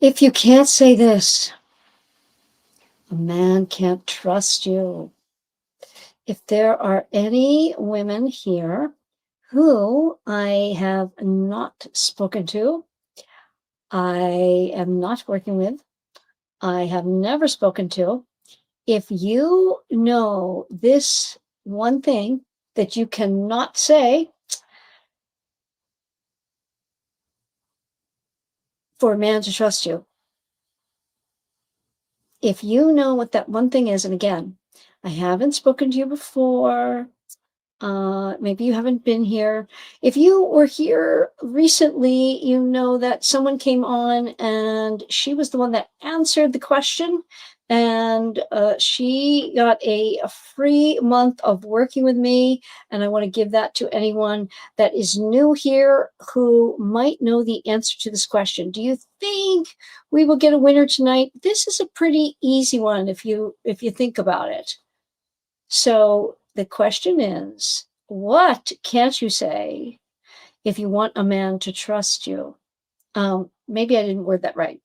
If you can't say this, a man can't trust you. If there are any women here who I have not spoken to, I am not working with, I have never spoken to, if you know this one thing that you cannot say for a man to trust you, if you know what that one thing is, and again, I haven't spoken to you before, maybe you haven't been here. If you were here recently, you know that someone came on and she was the one that answered the question, and she got a free month of working with me. And I want to give that to anyone that is new here who might know the answer to this question. Do you think we will get a winner tonight? This is a pretty easy one if you think about it. So the question is, what can't you say if you want a man to trust you? Maybe I didn't word that right.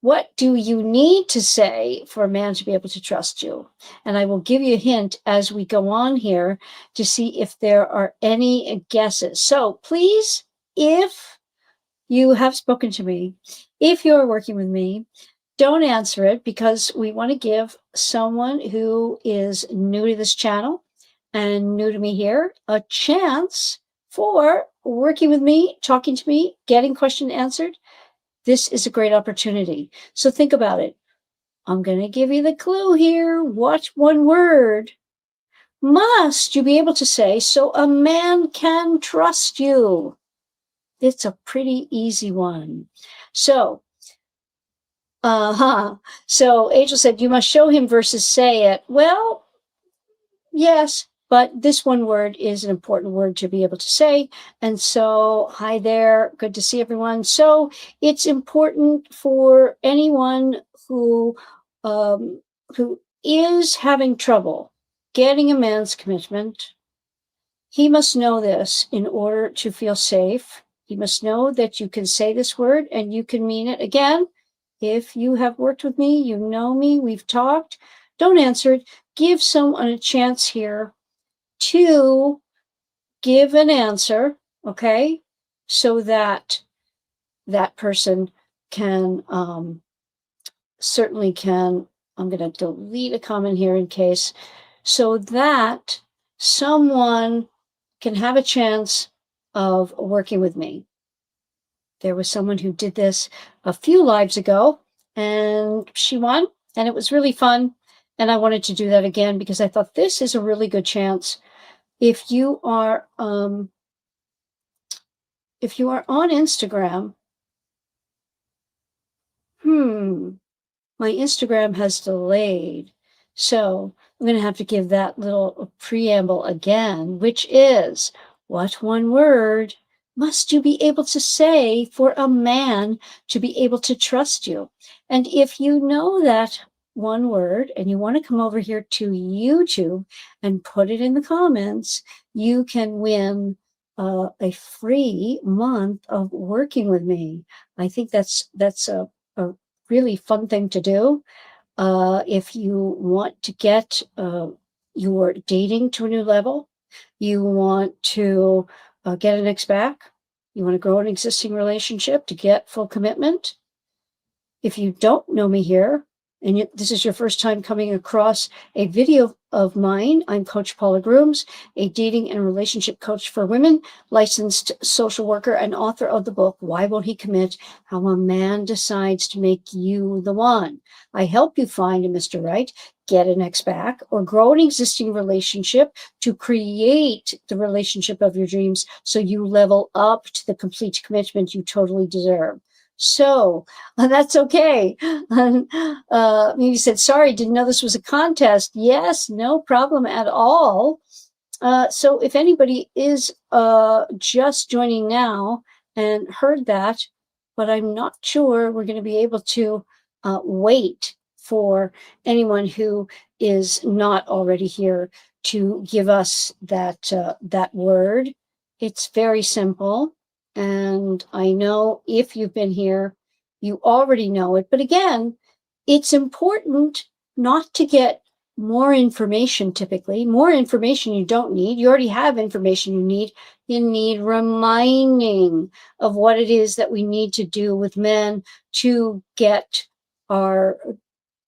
What do you need to say for a man to be able to trust you? And I will give you a hint as we go on here to see if there are any guesses. So please, if you have spoken to me, if you're working with me, don't answer it, because we want to give someone who is new to this channel and new to me here a chance for working with me, talking to me, getting question answered. This is a great opportunity. So think about it. I'm going to give you the clue here. What one word must you be able to say so a man can trust you? It's a pretty easy one. So, so Angel said, you must show him versus say it. Well, yes, but this one word is an important word to be able to say. And so, hi there, good to see everyone. So it's important for anyone who is having trouble getting a man's commitment. He must know this in order to feel safe. He must know that you can say this word and you can mean it. Again, if you have worked with me, you know me, we've talked, don't answer it. Give someone a chance here to give an answer, okay? So that that person can, certainly can, I'm going to delete a comment here in case, so that someone can have a chance of working with me. There was someone who did this a few lives ago and she won, and it was really fun. And I wanted to do that again because I thought this is a really good chance. If you are on Instagram, my Instagram has delayed. So I'm going to have to give that little preamble again, which is, what one word must you be able to say for a man to be able to trust you? And if you know that one word and you want to come over here to YouTube and put it in the comments, you can win a free month of working with me. I think that's a really fun thing to do. If you want to get your dating to a new level, you want to get an ex back, you want to grow an existing relationship to get full commitment. If you don't know me here, and this is your first time coming across a video of mine, I'm Coach Paula Grooms, a dating and relationship coach for women, licensed social worker, and author of the book, Why Won't He Commit? How a Man Decides to Make You the One. I help you find a Mr. Right, get an ex back, or grow an existing relationship to create the relationship of your dreams so you level up to the complete commitment you totally deserve. So that's okay. Maybe said, sorry, didn't know this was a contest. Yes, no problem at all. So if anybody is just joining now and heard that, but I'm not sure we're going to be able to wait for anyone who is not already here to give us that that word. It's very simple. And I know if you've been here You already know it. But again, it's important not to get more information typically. More information you don't need. You already have information you need. You need reminding of what it is that we need to do with men to get our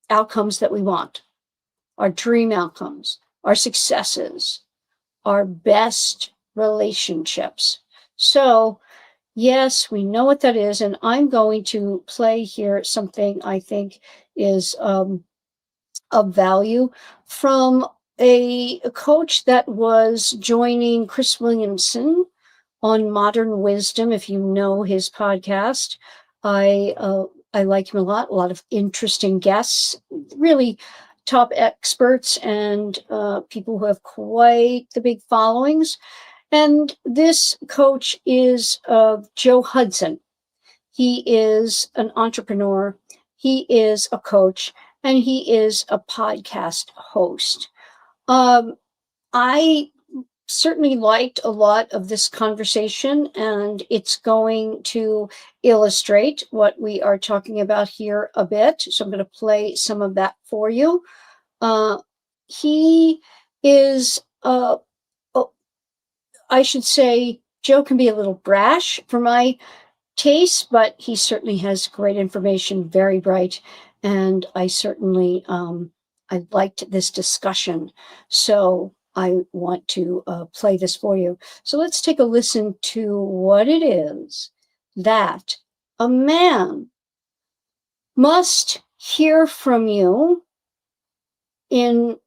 outcomes that we want, our dream outcomes, our successes, our best relationships. So, yes, we know what that is. And I'm going to play here something I think is of value from a coach that was joining Chris Williamson on Modern Wisdom. If you know his podcast, I like him a lot. A lot of interesting guests, really top experts and people who have quite the big followings. And this coach is Joe Hudson. He is an entrepreneur. He is a coach, and he is a podcast host. I certainly liked a lot of this conversation, and it's going to illustrate what we are talking about here a bit. So I'm going to play some of that for you. He is, I should say, Joe can be a little brash for my taste, but he certainly has great information, very bright, and I certainly I liked this discussion, so I want to play this for you. So let's take a listen to what it is that a man must hear from you in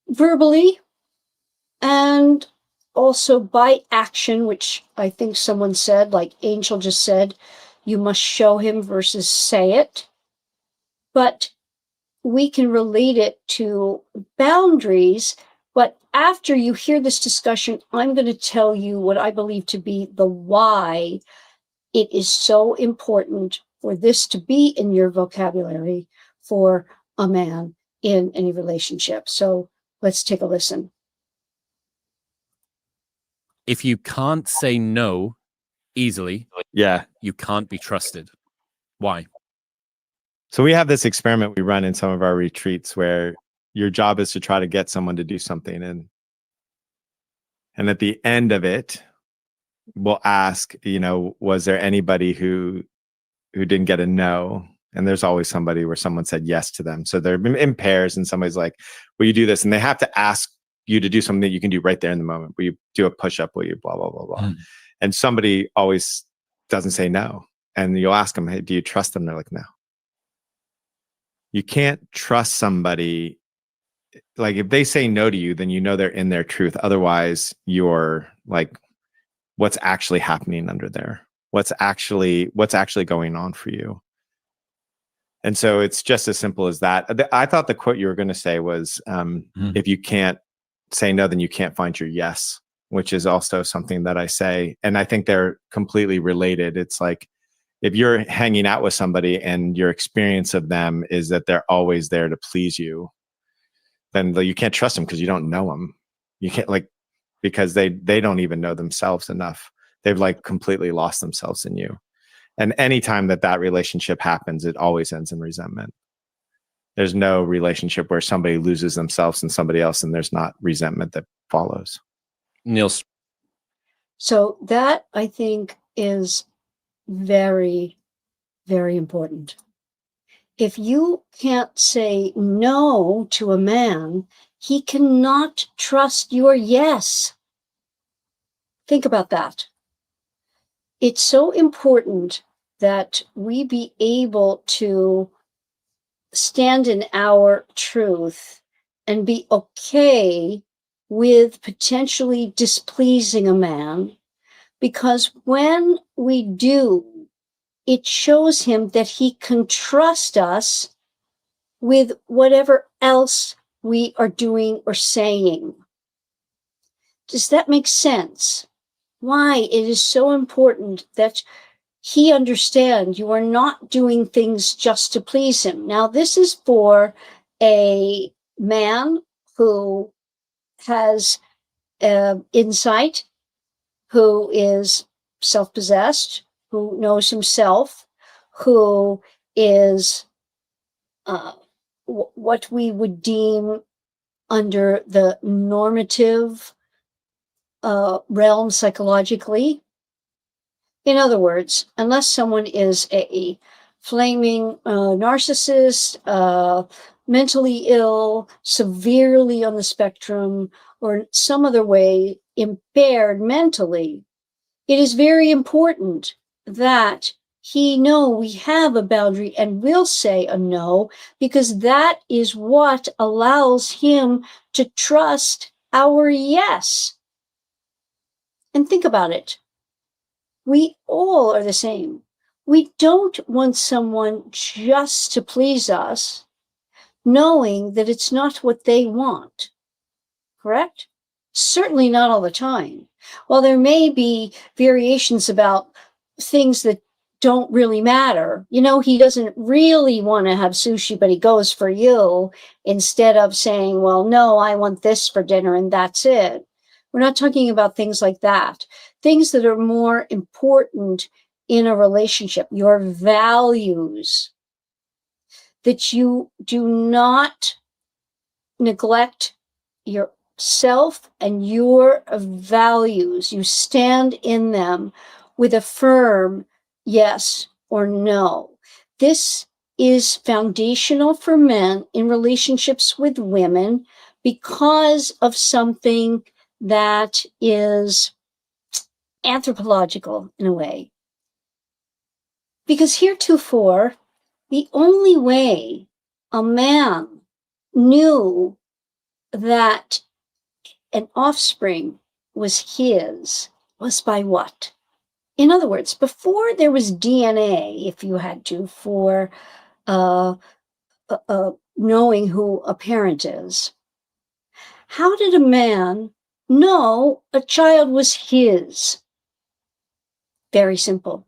verbally and also by action, which I think someone said, like Angel just said, you must show him versus say it. But we can relate it to boundaries. But after you hear this discussion, I'm going to tell you what I believe to be the why it is so important for this to be in your vocabulary for a man in any relationship. So let's take a listen. If you can't say no easily, you can't be trusted. Why? So we have this experiment we run in some of our retreats where your job is to try to get someone to do something, and at the end of it, we'll ask, was there anybody who didn't get a no? And there's always somebody where someone said yes to them. So they're in pairs, and somebody's like, will you do this? And they have to ask you to do something that you can do right there in the moment. Will you do a push-up? Will you blah, blah, blah, blah. And somebody always doesn't say no. And you'll ask them, hey, do you trust them? They're like, no. You can't trust somebody. Like if they say no to you, then you know they're in their truth. Otherwise, you're like, what's actually happening under there? What's actually going on for you? And so it's just as simple as that. I thought the quote you were going to say was, if you can't say no, then you can't find your yes, which is also something that I say. And I think they're completely related. It's like, if you're hanging out with somebody and your experience of them is that they're always there to please you, then you can't trust them because you don't know them. You can't because they don't even know themselves enough. They've completely lost themselves in you. And anytime that relationship happens, it always ends in resentment. There's no relationship where somebody loses themselves in somebody else and there's not resentment that follows. Niels. So that, I think, is very, very important. If you can't say no to a man, he cannot trust your yes. Think about that. It's so important that we be able to stand in our truth and be okay with potentially displeasing a man, because when we do, it shows him that he can trust us with whatever else we are doing or saying. Does that make sense? Why it is so important that he understand you are not doing things just to please him. Now, this is for a man who has insight, who is self-possessed, who knows himself, who is what we would deem under the normative realm psychologically. In other words, unless someone is a flaming narcissist, mentally ill, severely on the spectrum, or some other way impaired mentally, it is very important that he know we have a boundary and will say a no, because that is what allows him to trust our yes. And think about it. We all are the same. We don't want someone just to please us, knowing that it's not what they want. Correct? Certainly not all the time. While there may be variations about things that don't really matter. You know, he doesn't really want to have sushi, but he goes for you instead of saying, well, no, I want this for dinner and that's it. We're not talking about things like that. Things that are more important in a relationship, your values, that you do not neglect yourself and your values. You stand in them with a firm yes or no. This is foundational for men in relationships with women because of something that is anthropological in a way. Because heretofore, the only way a man knew that an offspring was his was by what? In other words, before there was DNA, if you had to, for knowing who a parent is, how did a man know a child was his? Very simple.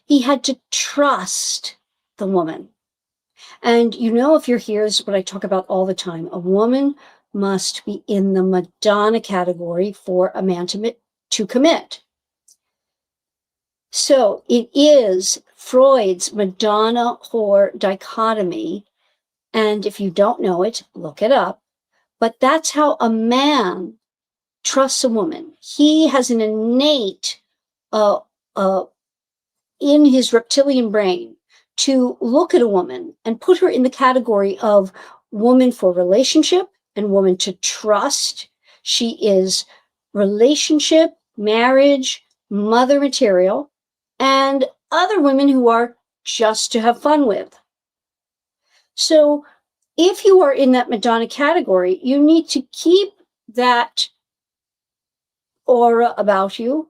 He had to trust the woman. And you know, if you're here, this is what I talk about all the time. A woman must be in the Madonna category for a man to commit. So it is Freud's Madonna whore dichotomy. And if you don't know it, look it up. But that's how a man trusts a woman. He has an innate in his reptilian brain to look at a woman and put her in the category of woman for relationship and woman to trust. She is relationship, marriage, mother material, and other women who are just to have fun with. So if you are in that Madonna category, you need to keep that aura about you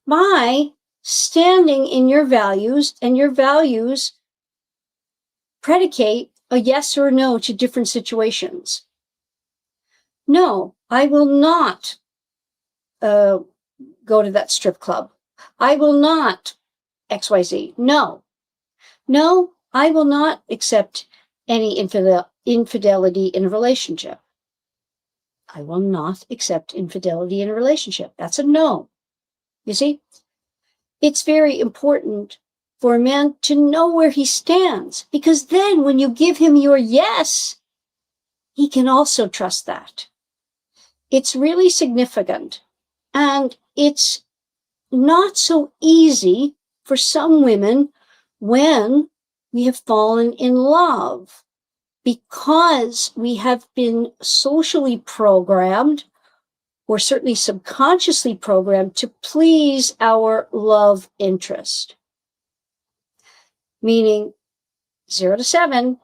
by standing in your values, and your values predicate a yes or no to different situations. No, I will not go to that strip club. I will not XYZ. No, I will not accept any infidelity in a relationship. I will not accept infidelity in a relationship. That's a no. You see, it's very important for a man to know where he stands, because then when you give him your yes, he can also trust that. It's really significant. And it's not so easy for some women when we have fallen in love, because we have been socially programmed, or certainly subconsciously programmed, to please our love interest. Meaning 0 to 7,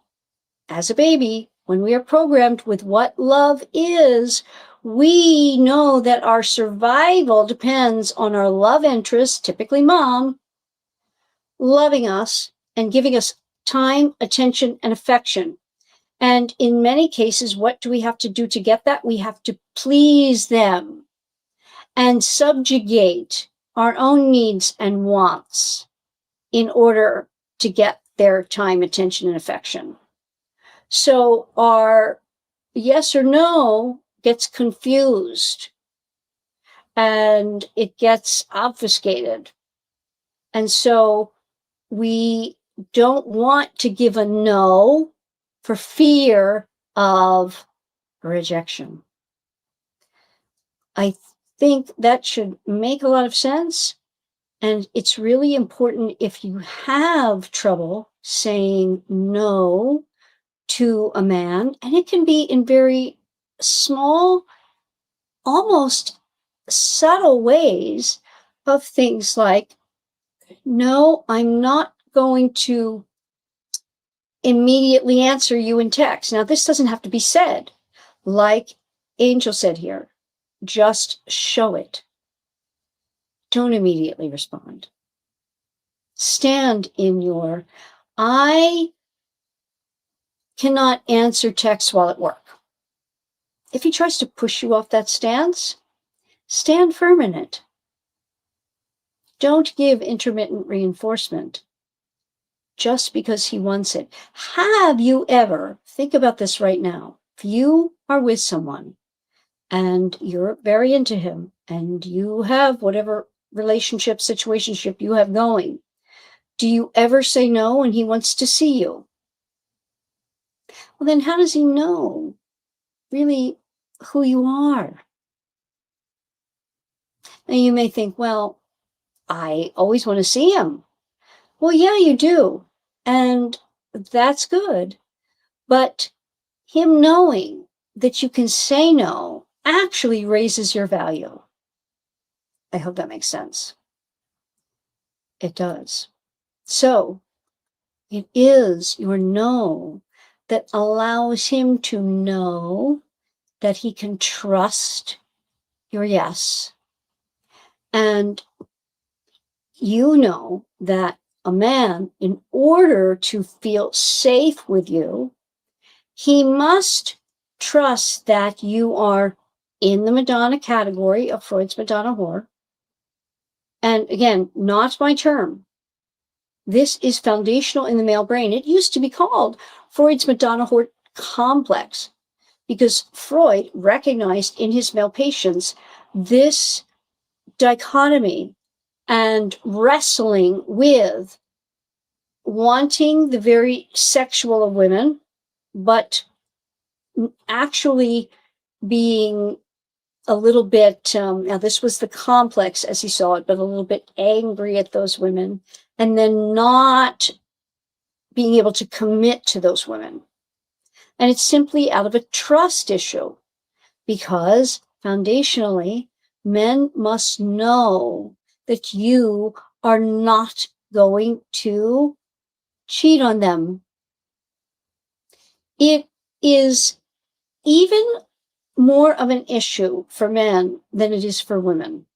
as a baby, when we are programmed with what love is, we know that our survival depends on our love interest, typically mom, loving us and giving us time, attention, and affection. And in many cases, what do we have to do to get that? We have to please them and subjugate our own needs and wants in order to get their time, attention, and affection. So our yes or no gets confused. and it gets obfuscated. And so we don't want to give a no for fear of rejection. I think that should make a lot of sense. And it's really important if you have trouble saying no to a man, and it can be in very small, almost subtle ways of things like, no, I'm not going to immediately answer you in text. Now, this doesn't have to be said, like Angel said here, just show it. Don't immediately respond. Stand in your, I cannot answer text while at work. If he tries to push you off that stance, stand firm in it. Don't give intermittent reinforcement just because he wants it. Have you ever, think about this right now, if you are with someone and you're very into him and you have whatever relationship, situationship you have going, do you ever say no when he wants to see you? Well, then how does he know really who you are? Now you may think, well, I always want to see him. Well, yeah, you do. And that's good. But him knowing that you can say no actually raises your value. I hope that makes sense. It does. So it is your no that allows him to know that he can trust your yes. And you know that a man, in order to feel safe with you, he must trust that you are in the Madonna category of Freud's Madonna whore. And again, not my term. This is foundational in the male brain. It used to be called Freud's Madonna whore complex because Freud recognized in his male patients this dichotomy and wrestling with wanting the very sexual of women, but actually being a little bit, now this was the complex as he saw it, but a little bit angry at those women, and then not being able to commit to those women. And it's simply out of a trust issue, because foundationally, men must know that you are not going to cheat on them. It is even more of an issue for men than it is for women.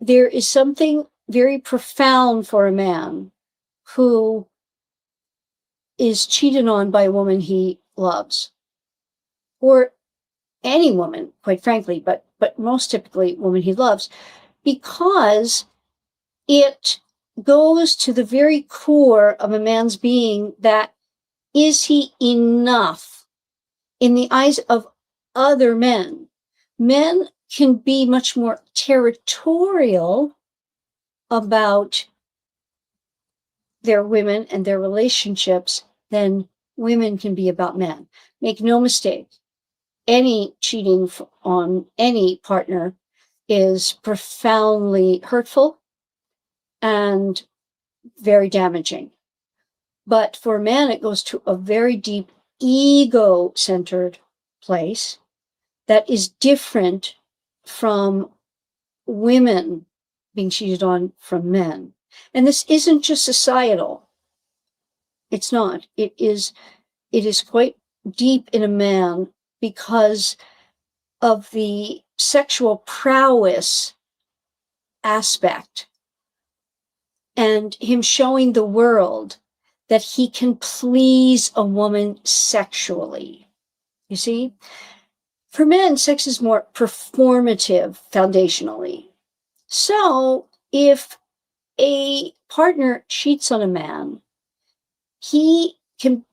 There is something very profound for a man who is cheated on by a woman he loves, or any woman, quite frankly, but most typically woman he loves, because it goes to the very core of a man's being that, is he enough in the eyes of other men? Men can be much more territorial about their women and their relationships than women can be about men. Make no mistake, any cheating on any partner is profoundly hurtful and very damaging. But for a man, it goes to a very deep ego-centered place that is different from women being cheated on from men. And this isn't just societal. It's not. It is quite deep in a man because of the sexual prowess aspect and him showing the world that he can please a woman sexually. You see? For men, sex is more performative foundationally. So if a partner cheats on a man, he can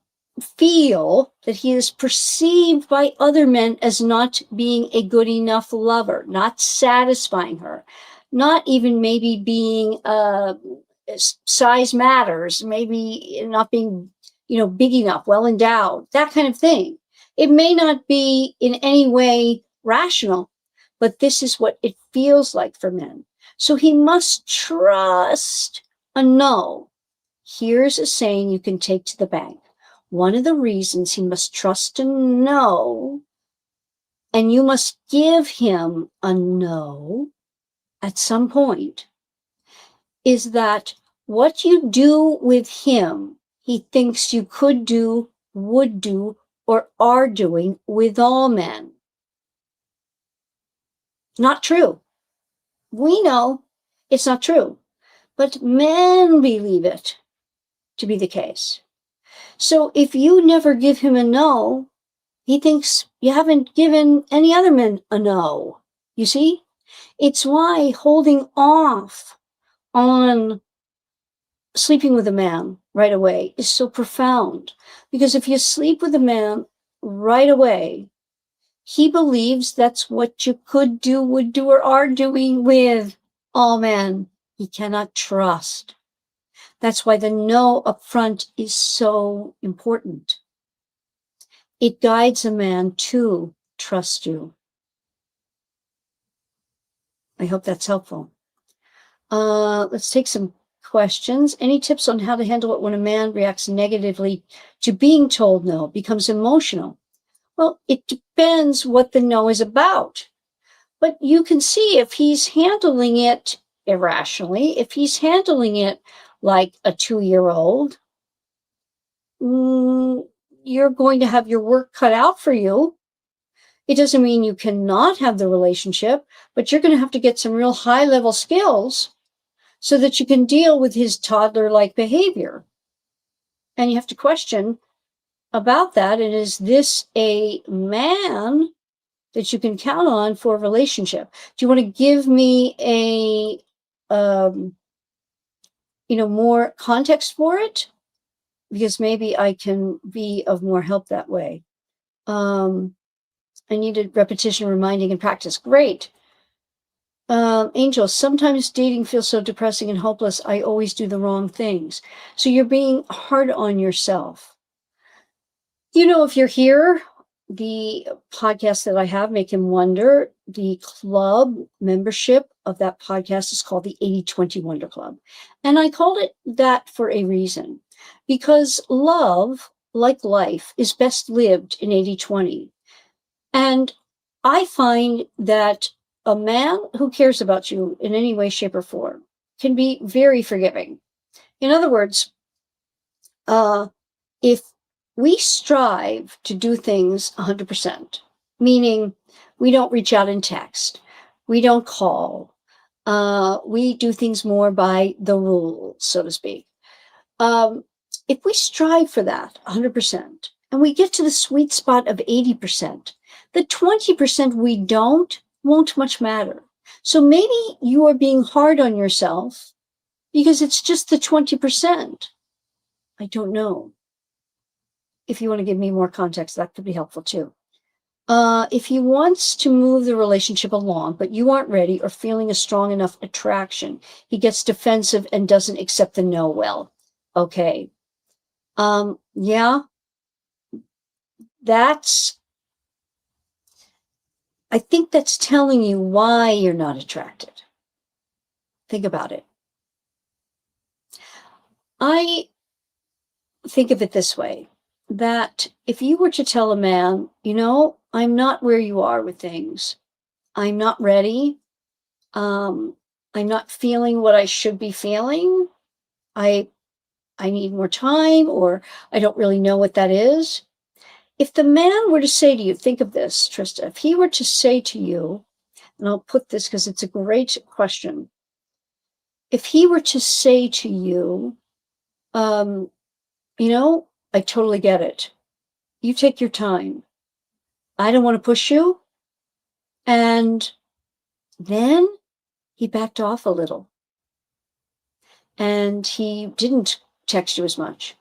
feel that he is perceived by other men as not being a good enough lover, not satisfying her, not even maybe being size matters, maybe not being, big enough, well endowed, that kind of thing. It may not be in any way rational, but this is what it feels like for men. So he must trust a no. Here's a saying you can take to the bank. One of the reasons he must trust a no, and you must give him a no at some point, is that what you do with him, he thinks you could do, would do, or are doing with all men. Not true. We know it's not true, but men believe it to be the case. So if you never give him a no, he thinks you haven't given any other men a no. You see? It's why holding off on sleeping with a man right away is so profound. Because if you sleep with a man right away, he believes that's what you could do, would do, or are doing with all men. He cannot trust. That's why the no up front is so important. It guides a man to trust you. I hope that's helpful. Let's take some questions. Any tips on how to handle it when a man reacts negatively to being told no, becomes emotional? Well, it depends what the no is about. But you can see if he's handling it irrationally, if he's handling it like a 2-year-old, you're going to have your work cut out for you. It doesn't mean you cannot have the relationship, but you're going to have to get some real high-level skills so that you can deal with his toddler-like behavior. And you have to question about that. And is this a man that you can count on for a relationship? Do you want to give me a, more context for it? Because maybe I can be of more help that way. I needed repetition, reminding, and practice. Great. Angel, sometimes dating feels so depressing and hopeless. I always do the wrong things. So you're being hard on yourself. If you're here, the podcast that I have, Make Him Wonder, the club membership of that podcast is called the 80/20 Wonder Club. And I called it that for a reason, because love, like life, is best lived in 80/20. And I find that a man who cares about you in any way, shape, or form can be very forgiving. In other words, if we strive to do things 100%, meaning we don't reach out and text, we don't call, we do things more by the rules, so to speak. If we strive for that 100%, and we get to the sweet spot of 80%, the 20% we won't much matter. So maybe you are being hard on yourself because it's just the 20%. I don't know. If you want to give me more context, that could be helpful too. If he wants to move the relationship along, but you aren't ready or feeling a strong enough attraction, he gets defensive and doesn't accept the no well. Okay. Yeah. I think that's telling you why you're not attracted. Think about it. I think of it this way, that if you were to tell a man, I'm not where you are with things. I'm not ready. I'm not feeling what I should be feeling. I need more time, or I don't really know what that is. If the man were to say to you, think of this, Trista, if he were to say to you, and I'll put this because it's a great question. If he were to say to you, I totally get it. You take your time. I don't want to push you. And then he backed off a little. And he didn't text you as much.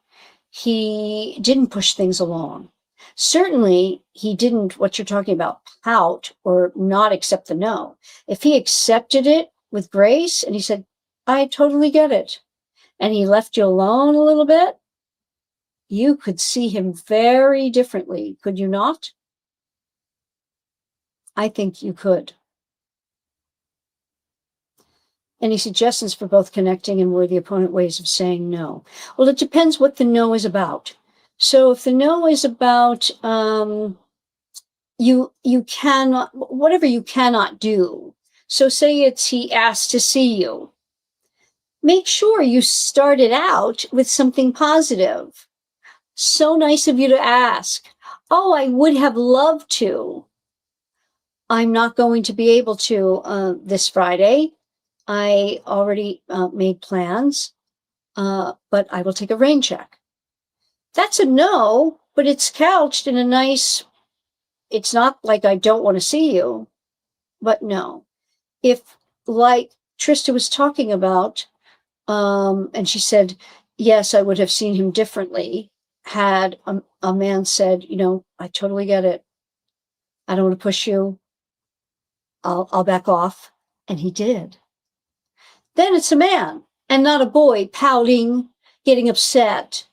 he didn't push things along. Certainly, he didn't, what you're talking about, pout or not accept the no. If he accepted it with grace and he said, I totally get it, and he left you alone a little bit, you could see him very differently, could you not? I think you could. Any suggestions for both connecting and worthy opponent ways of saying no? Well, it depends what the no is about. So if the no is about you cannot, whatever you cannot do. So say it's he asked to see you. Make sure you start it out with something positive. So nice of you to ask. Oh, I would have loved to. I'm not going to be able to this Friday. I already made plans, but I will take a rain check. That's a no, but it's couched in a nice, it's not like I don't want to see you, but no. If, like Trista was talking about, and she said, yes, I would have seen him differently had a man said, you know, I totally get it. I don't want to push you. I'll back off. And he did. Then it's a man and not a boy pouting, getting upset.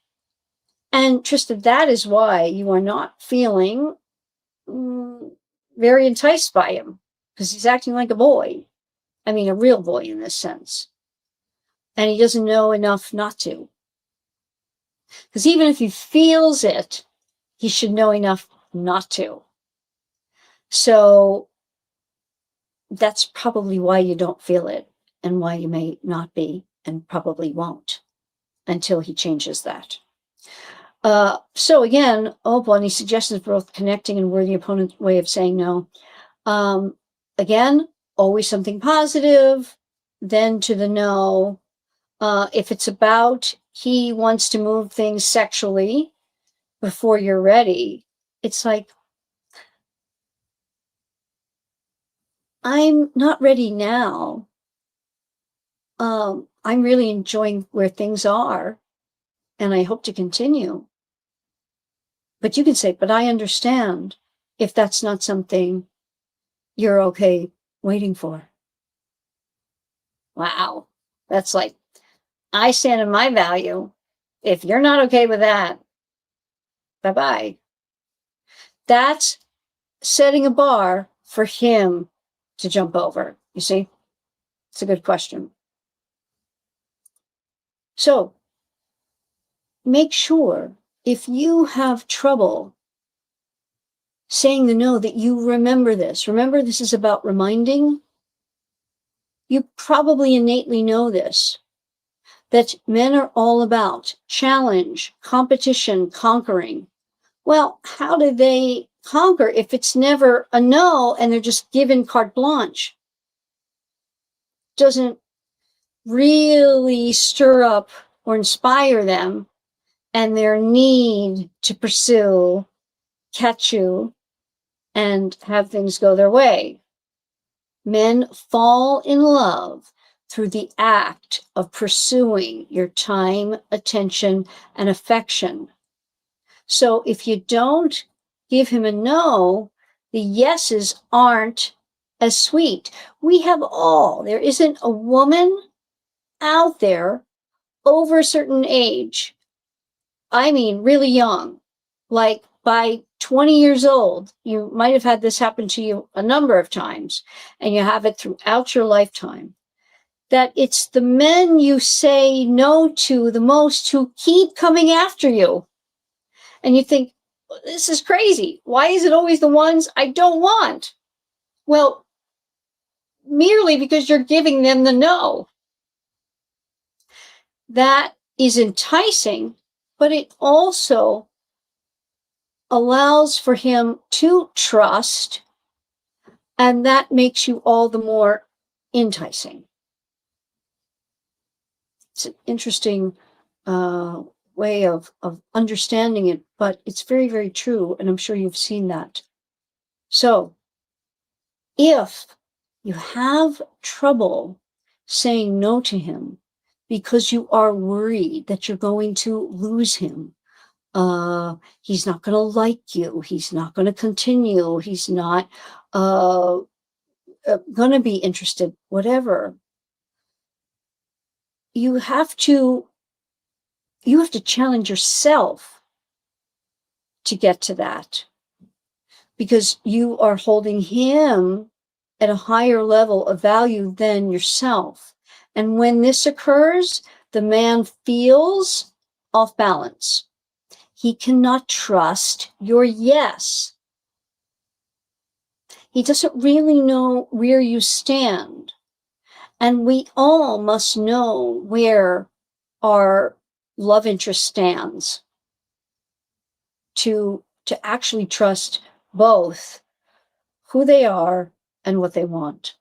And Trista, that is why you are not feeling very enticed by him, because he's acting like a boy. I mean, a real boy in this sense. And he doesn't know enough not to. Because even if he feels it, he should know enough not to. So that's probably why you don't feel it and why you may not be and probably won't until he changes that. So again, Opal, any suggestions for both connecting and worthy opponent's way of saying no? Again, always something positive, then to the no. If it's about he wants to move things sexually before you're ready, it's like, I'm not ready now. I'm really enjoying where things are, and I hope to continue. But you can say, but I understand if that's not something you're okay waiting for. Wow. That's like, I stand in my value. If you're not okay with that, bye-bye. That's setting a bar for him to jump over. You see? It's a good question. So make sure if you have trouble saying the no, that you remember this. Remember, this is about reminding. You probably innately know this, that men are all about challenge, competition, conquering. Well, how do they conquer if it's never a no and they're just given carte blanche? Doesn't really stir up or inspire them and their need to pursue, catch you, and have things go their way. Men fall in love through the act of pursuing your time, attention, and affection. So if you don't give him a no, the yeses aren't as sweet. We have all, there isn't a woman out there over a certain age, I mean really young, like by 20 years old, you might have had this happen to you a number of times, and you have it throughout your lifetime, that it's the men you say no to the most who keep coming after you. And you think, this is crazy. Why is it always the ones I don't want? Well, merely because you're giving them the no. That is enticing, but it also allows for him to trust, and that makes you all the more enticing. It's an interesting way of understanding it, but it's very, very true, and I'm sure you've seen that. So if you have trouble saying no to him because you are worried that you're going to lose him, He's not going to like you. He's not going to continue. He's not going to be interested, whatever. You have to challenge yourself to get to that, because you are holding him at a higher level of value than yourself. And when this occurs, the man feels off balance. He cannot trust your yes. He doesn't really know where you stand. And we all must know where our love interest stands to actually trust both who they are and what they want.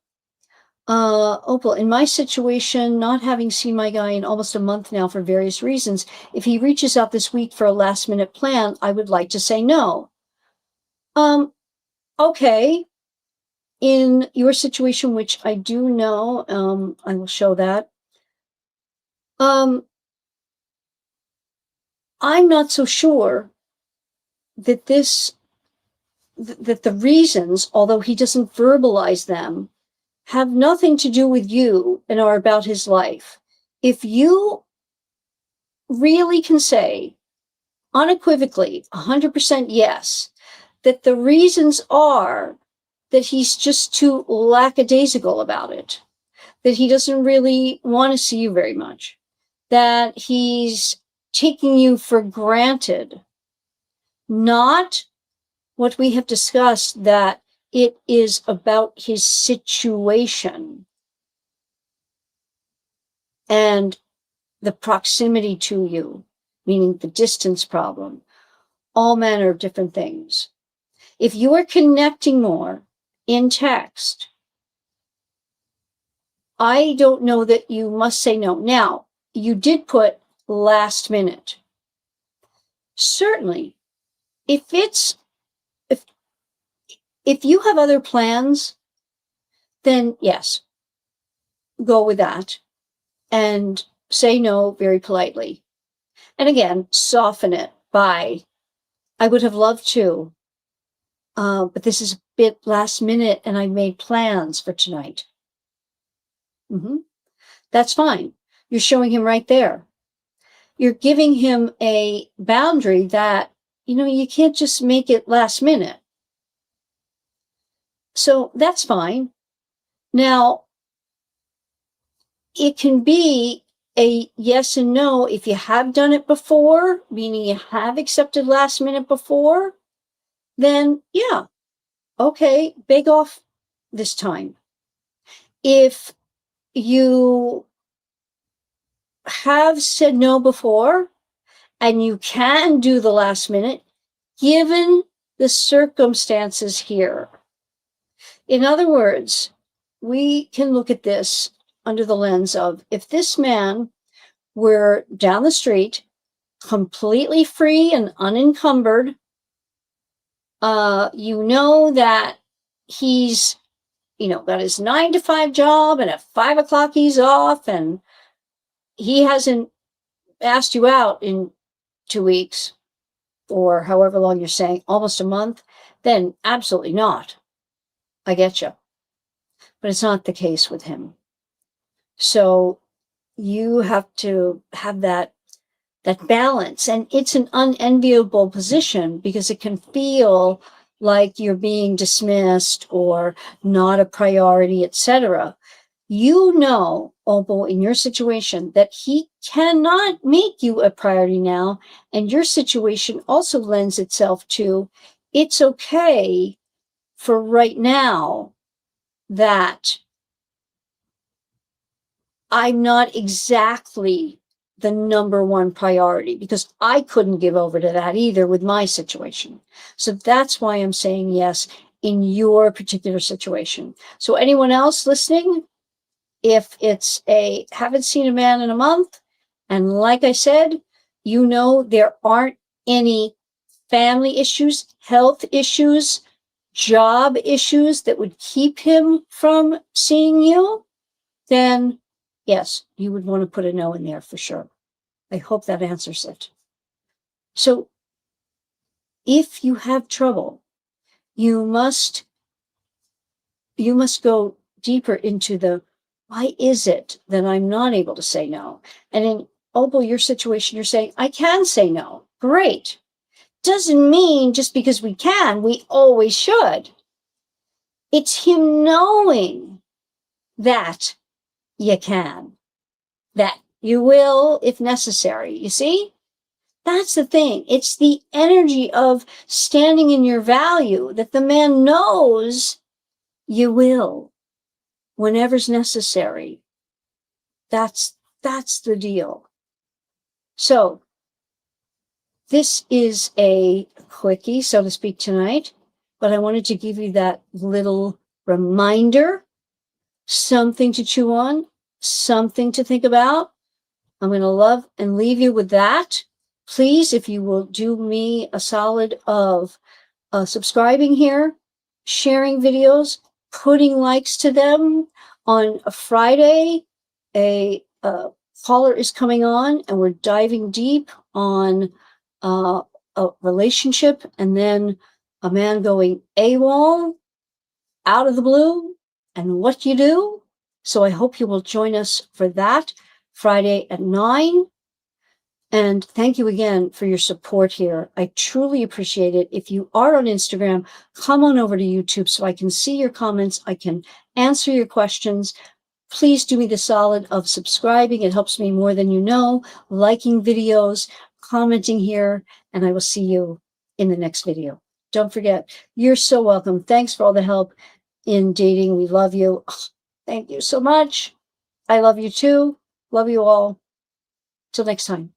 Opal, in my situation, not having seen my guy in almost a month now for various reasons, if he reaches out this week for a last minute plan, I would like to say no. Okay. In your situation, which I do know, I will show that. I'm not so sure that that the reasons, although he doesn't verbalize them, have nothing to do with you and are about his life. If you really can say unequivocally 100% yes, that the reasons are that he's just too lackadaisical about it, that he doesn't really want to see you very much, that he's taking you for granted, not what we have discussed, that it is about his situation and the proximity to you, meaning the distance problem, all manner of different things. If you are connecting more in text, I don't know that you must say no. Now, you did put last minute. Certainly, if you have other plans, then yes, go with that and say no very politely. And again, soften it by, I would have loved to, but this is a bit last minute and I made plans for tonight. That's fine. You're showing him right there. You're giving him a boundary that, you can't just make it last minute. So that's fine. Now, it can be a yes and no if you have done it before, meaning you have accepted last minute before, then yeah, okay, beg off this time. If you have said no before and you can do the last minute, given the circumstances here. In other words, we can look at this under the lens of, if this man were down the street, completely free and unencumbered, that he's, got his 9 to 5 job and at 5 o'clock he's off and he hasn't asked you out in 2 weeks or however long you're saying, almost a month, then absolutely not. I get you. But it's not the case with him. So you have to have that balance. And it's an unenviable position because it can feel like you're being dismissed or not a priority, etc. Opal, in your situation, that he cannot make you a priority now. And your situation also lends itself to, it's okay for right now that I'm not exactly the number one priority, because I couldn't give over to that either with my situation. So that's why I'm saying yes in your particular situation. So anyone else listening, if it's haven't seen a man in a month, and like I said, there aren't any family issues, health issues, job issues that would keep him from seeing you, then yes, you would want to put a no in there for sure. I hope that answers it. So if you have trouble, you must go deeper into the, why is it that I'm not able to say no? And in Opal, your situation, you're saying, I can say no. Great. Doesn't mean just because we can, we always should. It's him knowing that you can, that you will if necessary. You see? That's the thing. It's the energy of standing in your value that the man knows you will whenever's necessary. That's the deal. So this is a quickie, so to speak, tonight, but I wanted to give you that little reminder, something to chew on, something to think about. I'm going to love and leave you with that. Please, if you will do me a solid of subscribing here, sharing videos, putting likes to them. On a Friday, a caller is coming on, and we're diving deep on a relationship, and then a man going AWOL out of the blue, and what you do. So I hope you will join us for that Friday at 9. And thank you again for your support here. I truly appreciate it. If you are on Instagram, come on over to YouTube so I can see your comments. I can answer your questions. Please do me the solid of subscribing. It helps me more than you know, liking videos, commenting here, and I will see you in the next video. Don't forget, you're so welcome. Thanks for all the help in dating. We love you. Thank you so much. I love you too. Love you all. Till next time.